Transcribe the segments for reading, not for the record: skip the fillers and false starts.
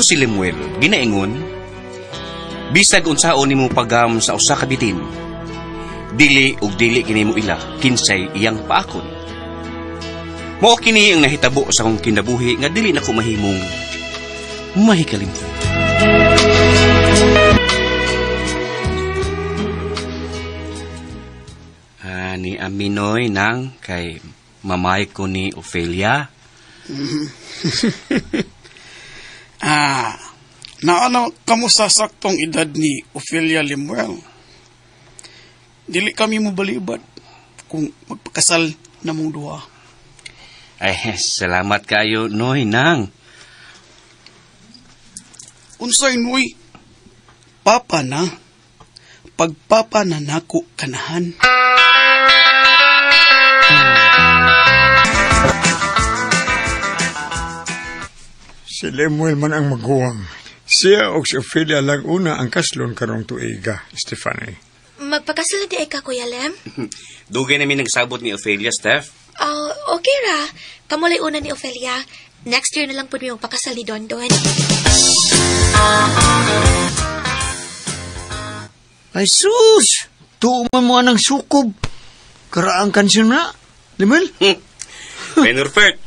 si Lemuel ginaingon, bisag unsaon nimo pagam sa usa ka bitin, dili ug dili kini mo ila kinsay iyang paakon. Mao kini ang nahitabo sa akong kinabuhi nga dili nako mahimong mahikalimtan. Ni Aminoy nang kay mamay ko ni Ophelia. Naano kamusta saktong edad ni Ophelia Lemuel? Dili kami mo balibad kung magpakasal na mong duha. Ay, salamat kayo, Noy, nang. Unsay, Noy? Papa na. Pagpapa na nako kanahan. Si Lemuel man ang maguwang. Siya o si Ophelia lang una ang kaslon karong tuiga, Stephanie. Magpakasal di ay ka, Kuya Lem? Dugay namin nagsabot ni Ophelia, Steph. Okay ra. Kamulay una ni Ophelia. Next year na lang po yung pakasal ni Dondon. Ay sus! Tuuman mo anang sukob. Karaang kansyon na, Lemuel? Penurfert.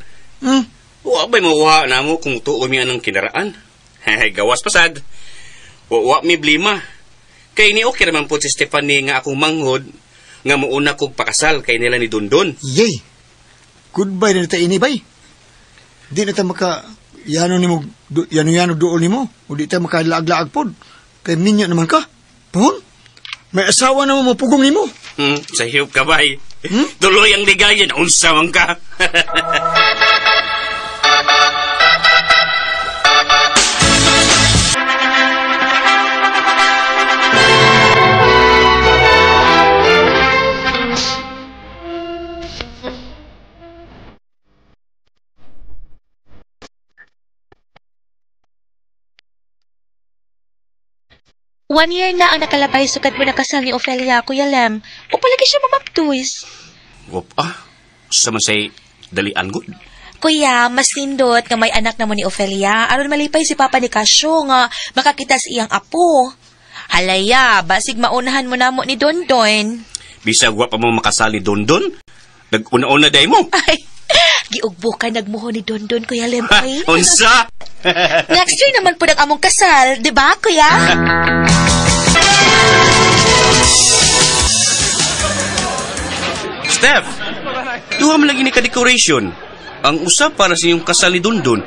Wa ba'y mawuha na mo kung tuon mi anang kinaraan? Gawas pasad. Wa mi blima. Kay ni okay naman po si Stephanie nga akong manghod nga muuna kong pakasal kay nila ni Dondon. Yay! Goodbye na nita ini, bay. Di na ta maka yano dool ni mo. O di ta maka laag-laag pod. Kay minyo naman ka. Pahon? May asawa na mo mapugong ni mo. Sahiyop ka, bay. Tuloy ang ligaya na unsa man ka. One year na ang nakalabay sugad mo nakasal ni Ophelia, Kuya Lem. O palagi siya mamaptuis. Sa masay dalian good. Kuya, mas lindot nga may anak na mo ni Ophelia. Aron malipay si Papa ni Casio nga makakita sa iyang apo. Halaya, basig maunahan mo na mo ni Dondon. Bisag wa pa mo makasal ni Dondon? Nag-una-una day mo. Ay, giugbo ka nagmuho ni Dondon, Kuya Lem. Unsa? Next year naman po nag-among kasal, di ba, Kuya? Steph, duha man lagi ni ka-decoration. Ang usa para sa iyong kasal ni Dondon.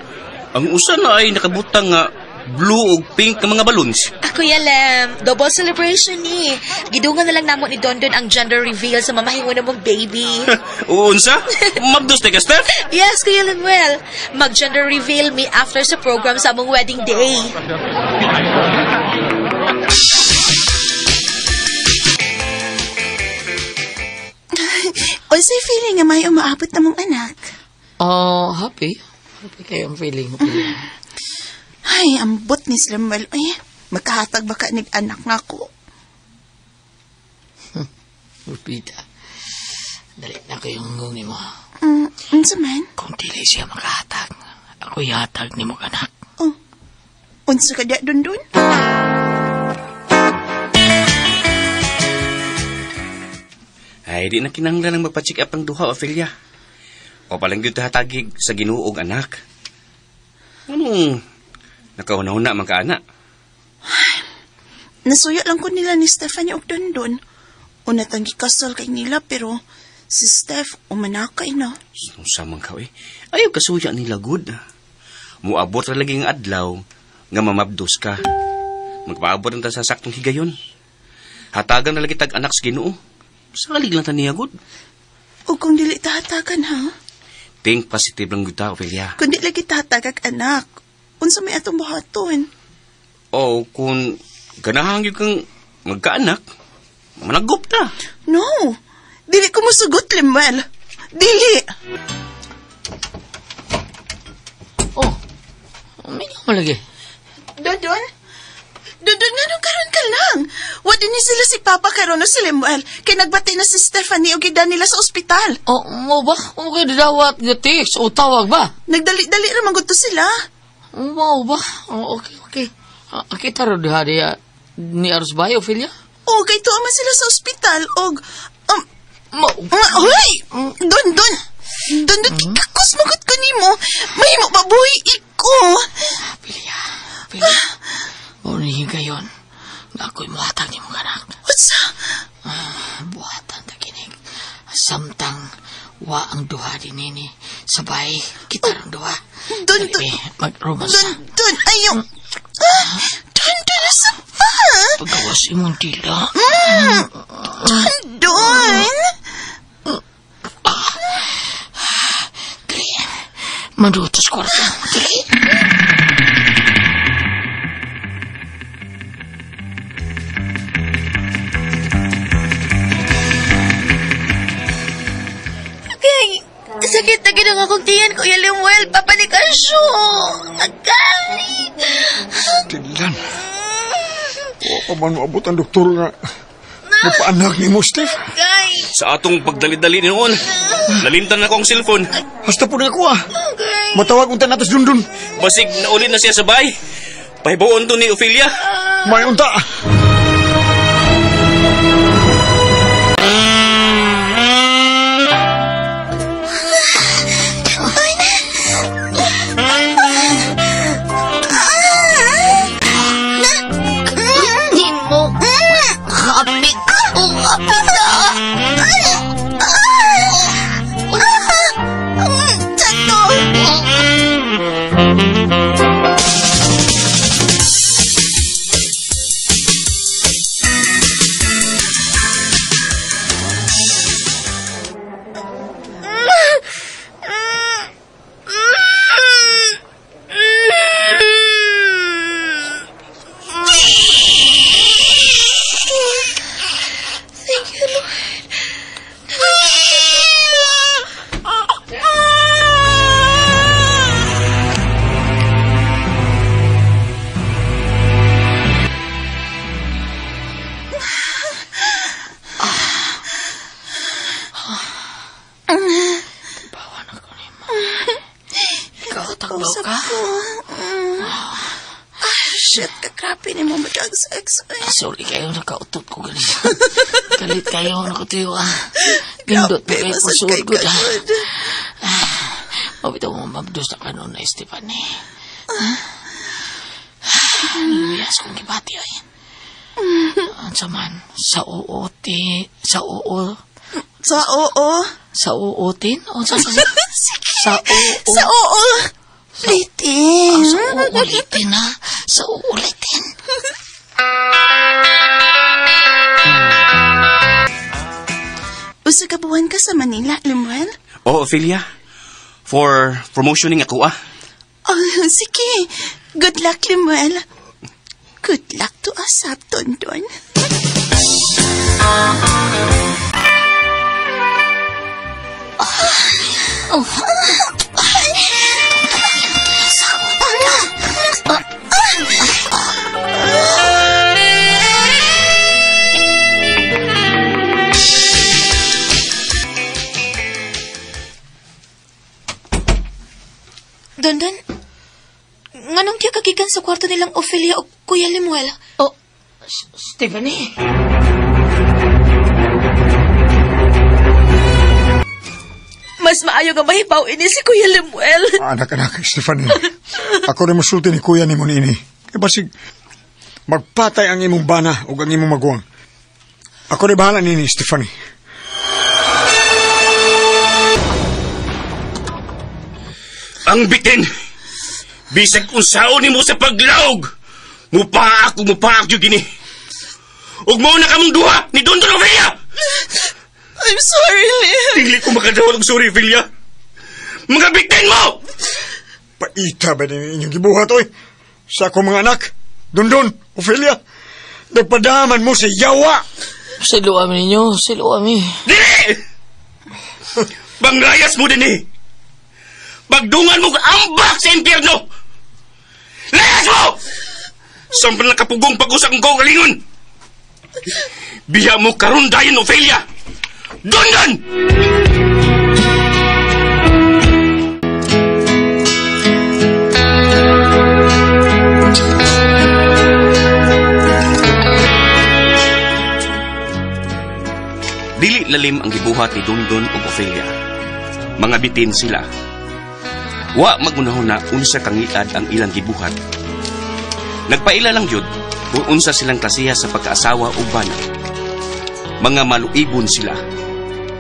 Ang usa na ay nakabutang nga blue ug pink na mga balloons. Kuya Lem, double celebration ni. Gidungan na lang namo ni Dondon ang gender reveal sa mamahingo na mong baby. Unsa? Mabdos ka, Steph? Yes, Kuya Lemuel. Mag-gender reveal me after sa program sa among wedding day. Unsay feeling nga may umaabot na mong anak? Happy. Happy kayo ang feeling mo. Ay, ambot ni Lemuel. Ay, magkahatag baka anak nga ko. Lupita, dali na ko yung hungong ni mo. Unsa man? Kung dili siya makahatag, ako ihatag ni mo anak. Unsa ka da, Dondon? Ay, di na kinahanglan ang magpa-check up ang duha, Ophelia. O palang yun hatagig sa ginuog anak. Anong nakauna-una man ka, anak? Nasuya lang ko nila ni Stephanie og Dondon. Una tang gikasal kay nila pero si Steph umanakay na. Samang ka, ayaw kasuya nila good. Muabot ra lagi ang adlaw nga mamabdos ka. Magpaabot na sa saktong higayon. Hatagan na lagi tag anak sa Ginoo. Salig lang ta niya good. O kung dili tahatagan ha? Think positive lang good ta, Ophelia. Kung dili lagi tahatagag anak, unsa may atong buhaton? O kung ganahan yun kang magkaanak, managop ta. No, dili ko musugot, Lemuel. Dili. May naman lagi. Dondon nga nung karon ka lang. Wadi ni sila si Papa karon o si Lemuel. Kay nagbati na si Stephanie o gida nila sa ospital. Mo ba? Okay, dawat gatis o tawag ba? Nagdali-dali naman gusto sila. Wow ba? Okay. Kita ro diha ni Aros Bay, Ophelia? O, kay tuwa man sila sa ospital, og... Hoy! Don, kakos magot ko ni mo. May mo babuhi ko. Ophelia. Unihin kayon. Nga ako'y muhatag ni mong anak. What's Buhatan ta kinig. Samtang wa ang duha din nini. Sabay, kita ang duha. Don, mag-romance na. Don, ayaw. Don, asa pa? Pagawas imong dila. Don. Dali. Madutos kwarta. Dali. Sakit na ginang akong tiyan, Kuya Lemuel, Papa ni Kasyo. Agay. Tilan. O pa man maabot ang doktor nga. Napaanak ni mo, Steph. Agay. Sa atong pagdali-dali noon, nalimtan na ko ang cellphone. Hasta po na ako Matawag unta natos dundun. Basig naulin na siya sa bay. Pahibuon to ni Ophelia. May unta. Shit, kakrapi ni mo mag-sex. Sorry kayo, nakautot ko galit. Galit kayo, nakutiyo Pindot po kayo po sugod Mabitaw mo mabdos na kanon na Stephanie. Niluyas kong gibati ay. Ang saman, sa uutin. Sa uutin? O sa Ulitin. Ulitin ha. Sa uulitin. Usa ka buwan ka sa Manila, Lemuel? Oo, Ophelia. For promotioning ako Oh, sige. Good luck, Lemuel. Good luck to us, Don. Don, nganong tiya kagikan sa kwarto nilang Ophelia o Kuya Lemuel? Oh, Stephanie. Mas maayo nga mahibaw ini si Kuya Lemuel. Anak, Stephanie. Ako rin masulti ni kuya ni mo ni ini. Kaya basig, magpatay ang imong bana o ang imong maguwang. Ako rin bahala nini, Stephanie. Ang bitin! Bisag kung saon ni mo sa paglaog! Mupaak yung gini! Ug mo na kamong duha ni Don Ophelia! I'm sorry, Leo. Tingli ko makadawal og sorry, Ophelia! Mga bitin mo! Paita ba din inyong gibuhat, oy? Sa akong mga anak, Don, Ophelia, nagpadaman mo sa yawa! Siluwa mi ninyo, siluwa mi. Dili! Banglayas mo din Pagdungan mo ambak sa impyerno! Layas mo! Sampal na kapugong pag-usak kong kaugalingon! Biya mo karon dayon, Ophelia! Don! Dili lalim ang gibuhat ni Dondon ug Ofelia. Mga bitin sila. Wa magunahon na unsa kangiad ang ilang gibuhat. Nagpaila lang jud kung unsa silang klasiha sa pagkaasawa ug bana. Mga maluibon sila.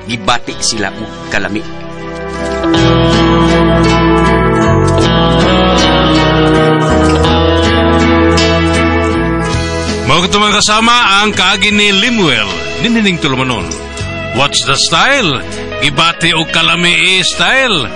Gibati sila og kalami. Mao kito mga kasama ang kaagi ni Limuel, Ninining Tulumanon. What's the style? Gibati og kalami style.